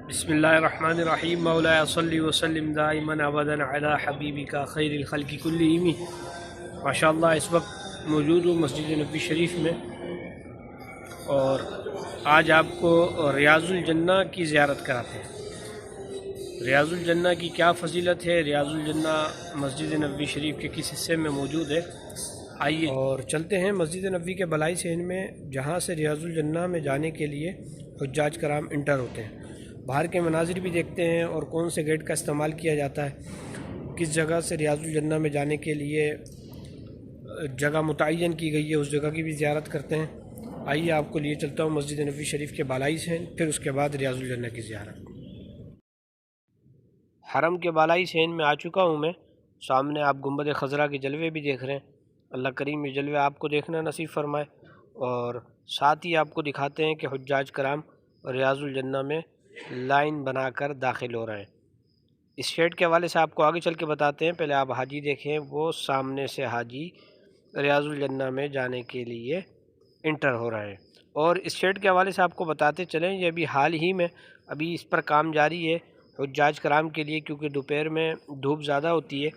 بسم اللہ الرحمن الرحیم مولاي صلی وسلم دائما ابدا علی حبیبک خیر الخلق کلہم۔ ماشاءاللہ اس وقت موجود ہوں مسجد نبوی شریف میں، اور آج آپ کو ریاض الجنہ کی زیارت کراتے ہیں۔ ریاض الجنہ کی کیا فضیلت ہے، ریاض الجنہ مسجد نبوی شریف کے کس حصے میں موجود ہے، آئیے اور چلتے ہیں مسجد نبوی کے بالائی صحن میں، جہاں سے ریاض الجنہ میں جانے کے لیے حجاج کرام انٹر ہوتے ہیں۔ باہر کے مناظر بھی دیکھتے ہیں اور کون سے گیٹ کا استعمال کیا جاتا ہے، کس جگہ سے ریاض الجنہ میں جانے کے لیے جگہ متعین کی گئی ہے، اس جگہ کی بھی زیارت کرتے ہیں۔ آئیے آپ کو لیے چلتا ہوں مسجد نبوی شریف کے بالائی صحن، پھر اس کے بعد ریاض الجنہ کی زیارت۔ حرم کے بالائی صحن میں آ چکا ہوں میں، سامنے آپ گنبد خضرا کے جلوے بھی دیکھ رہے ہیں۔ اللہ کریم یہ جلوے آپ کو دیکھنا نصیب فرمائے، اور ساتھ ہی آپ کو دکھاتے ہیں کہ حجاج کرام ریاض الجنہ میں لائن بنا کر داخل ہو رہے ہیں۔ اس شیڈ کے حوالے سے آپ کو آگے چل کے بتاتے ہیں، پہلے آپ حاجی دیکھیں، وہ سامنے سے حاجی ریاض الجنہ میں جانے کے لیے انٹر ہو رہے ہیں۔ اور اس شیڈ کے حوالے سے آپ کو بتاتے چلیں، یہ ابھی حال ہی میں ابھی اس پر کام جاری ہے حجاج کرام کے لیے، کیونکہ دوپہر میں دھوپ زیادہ ہوتی ہے،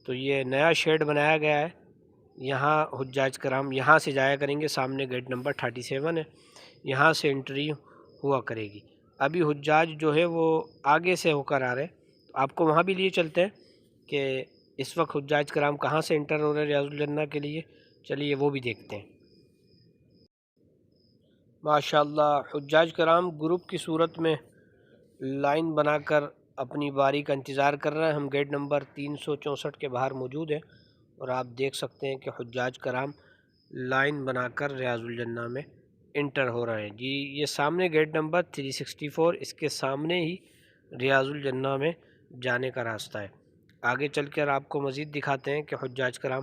تو یہ نیا شیڈ بنایا گیا ہے۔ یہاں حجاج کرام یہاں سے جایا کریں گے، سامنے گیٹ نمبر 37 ہے، یہاں سے انٹری ہوا کرے گی۔ ابھی حجاج جو ہے وہ آگے سے ہو کر آ رہے ہیں، آپ کو وہاں بھی لیے چلتے ہیں کہ اس وقت حجاج کرام کہاں سے انٹر ہو رہے ہیں ریاض الجنہ کے لیے، چلیے وہ بھی دیکھتے ہیں۔ ماشاءاللہ حجاج کرام گروپ کی صورت میں لائن بنا کر اپنی باری کا انتظار کر رہے ہیں۔ ہم گیٹ نمبر 364 کے باہر موجود ہیں، اور آپ دیکھ سکتے ہیں کہ حجاج کرام لائن بنا کر ریاض الجنہ میں انٹر ہو رہے ہیں۔ جی یہ سامنے گیٹ نمبر 364، اس کے سامنے ہی ریاض الجنہ میں جانے کا راستہ ہے۔ آگے چل کر آپ کو مزید دکھاتے ہیں کہ حجاج کرام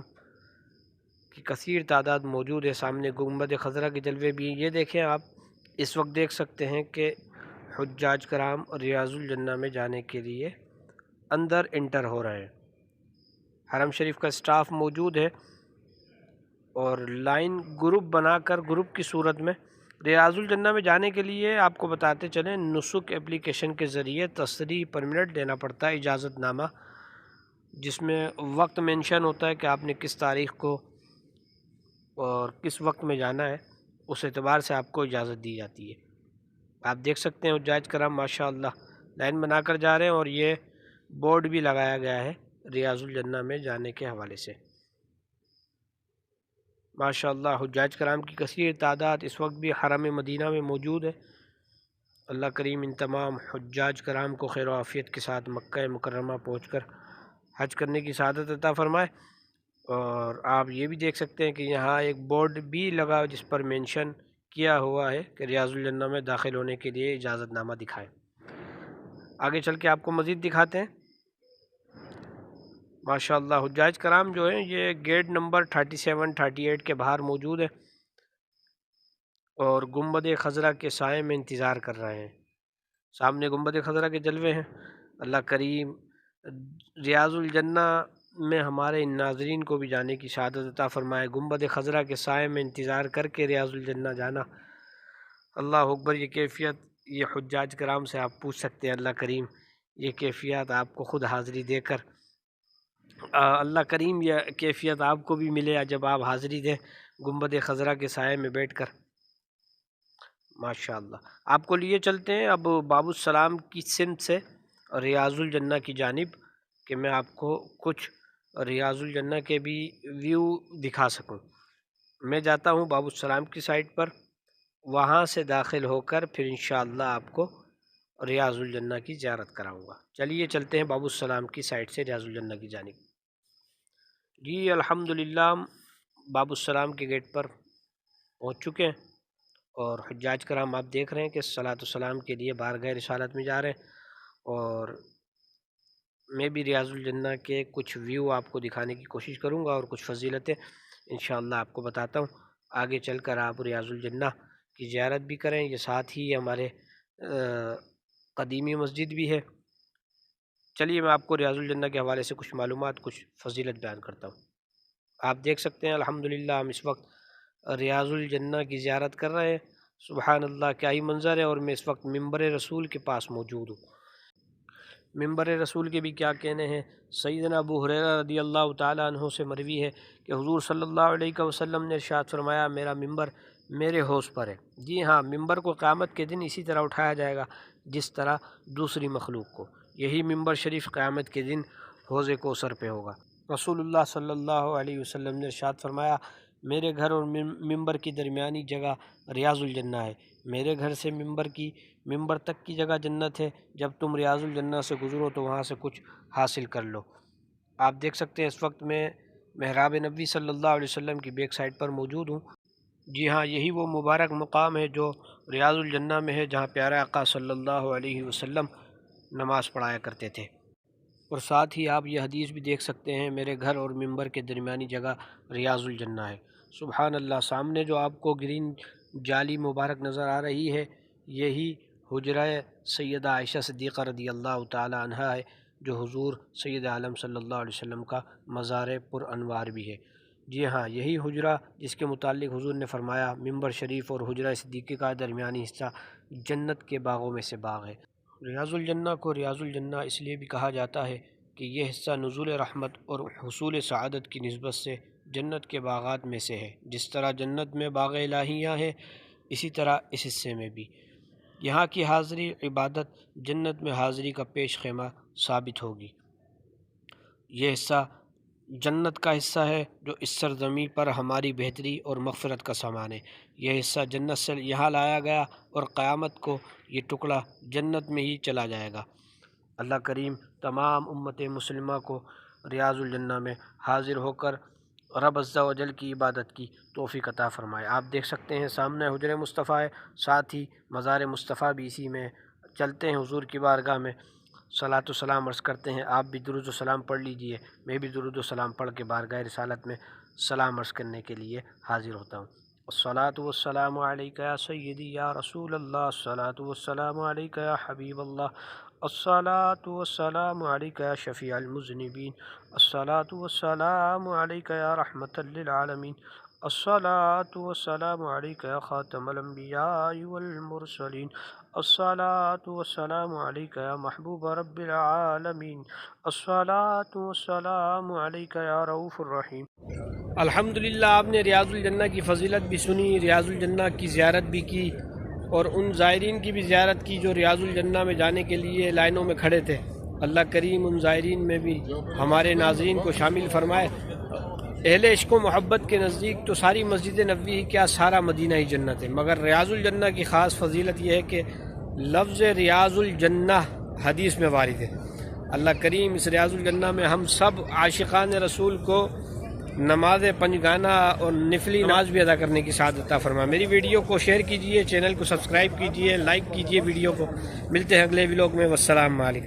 کی کثیر تعداد موجود ہے۔ سامنے گنبد خضرا کے جلوے بھی، یہ دیکھیں آپ اس وقت دیکھ سکتے ہیں کہ حجاج کرام ریاض الجنہ میں جانے کے لیے اندر انٹر ہو رہے ہیں۔ حرم شریف کا سٹاف موجود ہے، اور لائن گروپ بنا کر گروپ کی صورت میں ریاض الجنہ میں جانے کے لیے آپ کو بتاتے چلیں، نسک اپلیکیشن کے ذریعے تصریح پرمنٹ دینا پڑتا ہے، اجازت نامہ، جس میں وقت مینشن ہوتا ہے کہ آپ نے کس تاریخ کو اور کس وقت میں جانا ہے، اس اعتبار سے آپ کو اجازت دی جاتی ہے۔ آپ دیکھ سکتے ہیں حجاج کرام ماشاءاللہ لائن بنا کر جا رہے ہیں، اور یہ بورڈ بھی لگایا گیا ہے ریاض الجنہ میں جانے کے حوالے سے۔ ماشاءاللہ حجاج کرام کی کثیر تعداد اس وقت بھی حرم مدینہ میں موجود ہے۔ اللہ کریم ان تمام حجاج کرام کو خیر و عافیت کے ساتھ مکہ مکرمہ پہنچ کر حج کرنے کی سعادت عطا فرمائے۔ اور آپ یہ بھی دیکھ سکتے ہیں کہ یہاں ایک بورڈ بھی لگا جس پر مینشن کیا ہوا ہے کہ ریاض الجنہ میں داخل ہونے کے لیے اجازت نامہ دکھائیں۔ آگے چل کے آپ کو مزید دکھاتے ہیں۔ ماشاءاللہ حجاج کرام جو ہیں یہ گیٹ نمبر 37 38 کے باہر موجود ہیں، اور گنبد خضرا کے سائے میں انتظار کر رہے ہیں۔ سامنے گنبد خضرا کے جلوے ہیں۔ اللہ کریم ریاض الجنہ میں ہمارے ان ناظرین کو بھی جانے کی سعادت عطا فرمائے۔ گنبد خضرا کے سائے میں انتظار کر کے ریاض الجنہ جانا، اللہ اکبر، یہ کیفیت یہ حجاج کرام سے آپ پوچھ سکتے ہیں۔ اللہ کریم یہ کیفیت آپ کو خود حاضری دے کر اللہ کریم یہ کیفیت آپ کو بھی ملے جب آپ حاضری دیں گنبد خضرا کے سائے میں بیٹھ کر۔ ماشاءاللہ آپ کو لیے چلتے ہیں اب باب السلام کی سمت سے ریاض الجنہ کی جانب، کہ میں آپ کو کچھ ریاض الجنہ کے بھی ویو دکھا سکوں۔ میں جاتا ہوں باب السلام کی سائٹ پر، وہاں سے داخل ہو کر پھر انشاءاللہ آپ کو ریاض الجنہ کی زیارت کراؤں گا۔ چلیے چلتے ہیں باب السلام کی سائٹ سے ریاض الجنہ کی جانب۔ جی الحمدللہ باب السلام کے گیٹ پر پہنچ چکے ہیں، اور حجاج کرام آپ دیکھ رہے ہیں کہ صلاۃ والسلام کے لیے بارگاہ رسالت میں جا رہے ہیں، اور میں بھی ریاض الجنہ کے کچھ ویو آپ کو دکھانے کی کوشش کروں گا، اور کچھ فضیلتیں انشاءاللہ آپ کو بتاتا ہوں۔ آگے چل کر آپ ریاض الجنہ کی زیارت بھی کریں، یہ ساتھ ہی ہمارے قدیمی مسجد بھی ہے۔ چلیے میں آپ کو ریاض الجنہ کے حوالے سے کچھ معلومات، کچھ فضیلت بیان کرتا ہوں۔ آپ دیکھ سکتے ہیں الحمدللہ ہم اس وقت ریاض الجنہ کی زیارت کر رہے ہیں۔ سبحان اللہ، کیا ہی منظر ہے، اور میں اس وقت ممبر رسول کے پاس موجود ہوں۔ ممبر رسول کے بھی کیا کہنے ہیں۔ سیدنا ابو ہریرہ رضی اللہ تعالیٰ عنہ سے مروی ہے کہ حضور صلی اللہ علیہ وسلم نے ارشاد فرمایا، میرا ممبر میرے حوض پر ہے۔ جی ہاں، ممبر کو قیامت کے دن اسی طرح اٹھایا جائے گا جس طرح دوسری مخلوق کو۔ یہی ممبر شریف قیامت کے دن حوض کوثر پہ ہوگا۔ رسول اللہ صلی اللہ علیہ وسلم نے ارشاد فرمایا، میرے گھر اور ممبر کی درمیانی جگہ ریاض الجنہ ہے۔ میرے گھر سے ممبر تک کی جگہ جنت ہے۔ جب تم ریاض الجنہ سے گزرو تو وہاں سے کچھ حاصل کر لو۔ آپ دیکھ سکتے ہیں اس وقت میں محراب نبوی صلی اللہ علیہ وسلم کی بیک سائڈ پر موجود ہوں۔ جی ہاں، یہی وہ مبارک مقام ہے جو ریاض الجنہ میں ہے، جہاں پیارے آقا صلی اللہ علیہ وسلم نماز پڑھایا کرتے تھے۔ اور ساتھ ہی آپ یہ حدیث بھی دیکھ سکتے ہیں، میرے گھر اور ممبر کے درمیانی جگہ ریاض الجنہ ہے۔ سبحان اللہ، سامنے جو آپ کو گرین جالی مبارک نظر آ رہی ہے، یہی حجرہ سیدہ عائشہ صدیقہ رضی اللہ تعالی عنہا ہے، جو حضور سید عالم صلی اللہ علیہ وسلم کا مزار پر انوار بھی ہے۔ جی ہاں، یہی حجرہ جس کے متعلق حضور نے فرمایا، ممبر شریف اور حجرہ صدیقہ کا درمیانی حصہ جنت کے باغوں میں سے باغ ہے۔ ریاض الجنہ کو ریاض الجنہ اس لیے بھی کہا جاتا ہے کہ یہ حصہ نزول رحمت اور حصول سعادت کی نسبت سے جنت کے باغات میں سے ہے۔ جس طرح جنت میں باغ الہیہ ہیں، اسی طرح اس حصے میں بھی یہاں کی حاضری عبادت جنت میں حاضری کا پیش خیمہ ثابت ہوگی۔ یہ حصہ جنت کا حصہ ہے جو اس سرزمین پر ہماری بہتری اور مغفرت کا سامان ہے۔ یہ حصہ جنت سے یہاں لایا گیا اور قیامت کو یہ ٹکڑا جنت میں ہی چلا جائے گا۔ اللہ کریم تمام امت مسلمہ کو ریاض الجنہ میں حاضر ہو کر رب عز و جل کی عبادت کی توفیق عطا فرمائے۔ آپ دیکھ سکتے ہیں سامنے حجرہ مصطفیٰ ہے، ساتھ ہی مزار مصطفیٰ بھی اسی میں۔ چلتے ہیں حضور کی بارگاہ میں، صلاۃ و سلام عرض کرتے ہیں۔ آپ بھی درود و سلام پڑھ لیجئے، میں بھی درود و سلام پڑھ کے بارگاہ رسالت میں سلام عرض کرنے کے لیے حاضر ہوتا ہوں۔ الصلاۃ والسلام علیک یا سیدی یا رسول اللہ، الصلاۃ والسلام علیک یا حبیب اللہ، الصلاۃ والسلام علیک یا شفیع المذنبین، الصلاۃ والسلام علیک یا رحمۃ للعالمین، الصلاۃ والسلام علیک یا خاتم الانبیاء والمرسلین، الصلاۃ والسلام علیک یا محبوب رب العالمین، الصلاۃ والسلام علیک یا رؤوف الرحیم۔ الحمدللہ، آپ نے ریاض الجنہ کی فضیلت بھی سنی، ریاض الجنہ کی زیارت بھی کی، اور ان زائرین کی بھی زیارت کی جو ریاض الجنہ میں جانے کے لیے لائنوں میں کھڑے تھے۔ اللہ کریم ان زائرین میں بھی ہمارے ناظرین کو شامل فرمائے۔ اہل عشق و محبت کے نزدیک تو ساری مسجد نبوی ہی کیا، سارا مدینہ ہی جنت ہے، مگر ریاض الجنہ کی خاص فضیلت یہ ہے کہ لفظ ریاض الجنہ حدیث میں وارد ہے۔ اللہ کریم اس ریاض الجنہ میں ہم سب عاشقان رسول کو نماز پنجگانہ اور نفلی نماز بھی ادا کرنے کی سعادت عطا فرمائے۔ میری ویڈیو کو شیئر کیجئے، چینل کو سبسکرائب کیجئے، لائک کیجئے ویڈیو کو۔ ملتے ہیں اگلے ولاگ میں، والسلام علیکم۔